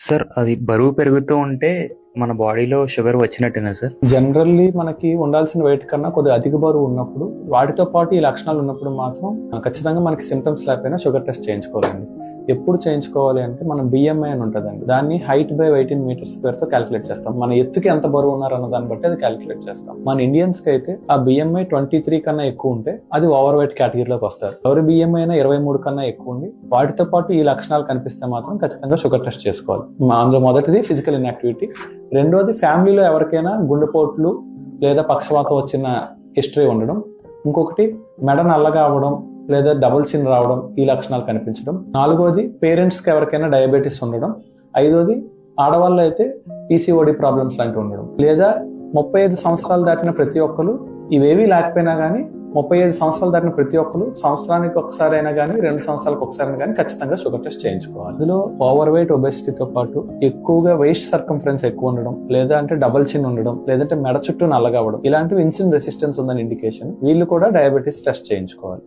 Sir అది బరువు పెరుగుతూ ఉంటే మన బాడీలో షుగర్ వచ్చినట్టేనా సార్? జనరల్లీ మనకి ఉండాల్సిన వెయిట్ కన్నా కొద్దిగా అధిక బరువు ఉన్నప్పుడు వాటితో పాటు ఈ లక్షణాలు ఉన్నప్పుడు మాత్రం ఖచ్చితంగా మనకి సిమ్టమ్స్ లేకపోయినా షుగర్ టెస్ట్ చేయించుకోవాలండి. ఎప్పుడు చేయించుకోవాలి అంటే మనం బిఎంఐ అని ఉంటుందండి, దాన్ని హైట్ బై 18 మీటర్స్ స్క్వేర్ తో క్యాలిక్యులేట్ చేస్తాం. మన ఎత్తుకి ఎంత బరువు ఉన్నారు అన్న దాన్ని బట్టి అది క్యాలిక్యులేట్ చేస్తాం. మన ఇండియన్స్ కి అయితే ఆ బిఎంఐ 23 కన్నా ఎక్కువ ఉంటే అది ఓవర్ వెయిట్ కేటగిరీలోకి వస్తారు. ఎవరి బిఎంఐ అయినా 23 కన్నా ఎక్కువ ఉండి వాటితో పాటు ఈ లక్షణాలు కనిపిస్తే మాత్రం ఖచ్చితంగా షుగర్ టెస్ట్ చేసుకోవాలి. అందులో మొదటిది ఫిజికల్ ఇన్యాక్టివిటీ, రెండోది ఫ్యామిలీలో ఎవరికైనా గుండెపోట్లు లేదా పక్షవాతం వచ్చిన హిస్టరీ ఉండడం, ఇంకొకటి మెడ నల్లగా అవ్వడం లేదా డబుల్ చిన్ రావడం, ఈ లక్షణాలు కనిపించడం, నాలుగోది పేరెంట్స్ కి ఎవరికైనా డయాబెటీస్ ఉండడం, ఐదోది ఆడవాళ్ళు అయితే పీసీఓడి ప్రాబ్లమ్స్ లాంటివి ఉండడం, లేదా 35 సంవత్సరాలు దాటిన ప్రతి ఒక్కరు ఇవేవీ లేకపోయినా కానీ 35 సంవత్సరాలు దాటిన ప్రతి ఒక్కరు సంవత్సరానికి ఒకసారి అయినా కానీ 2 సంవత్సరాలకు ఒకసారి అయినా కానీ ఖచ్చితంగా షుగర్ టెస్ట్ చేయించుకోవాలి. అందులో ఓవర్ వెయిట్ ఒబెసిటీతో పాటు ఎక్కువగా వేస్ట్ సర్కంఫరెన్స్ ఎక్కువ ఉండడం, లేదా అంటే డబల్ చిన్ ఉండడం, లేదంటే మెడ చుట్టూ నల్లగా అవ్వడం, ఇలాంటివి ఇన్సులిన్ రెసిస్టెన్స్ ఉందని ఇండికేషన్. వీళ్ళు కూడా డయాబెటీస్ టెస్ట్ చేయించుకోవాలి.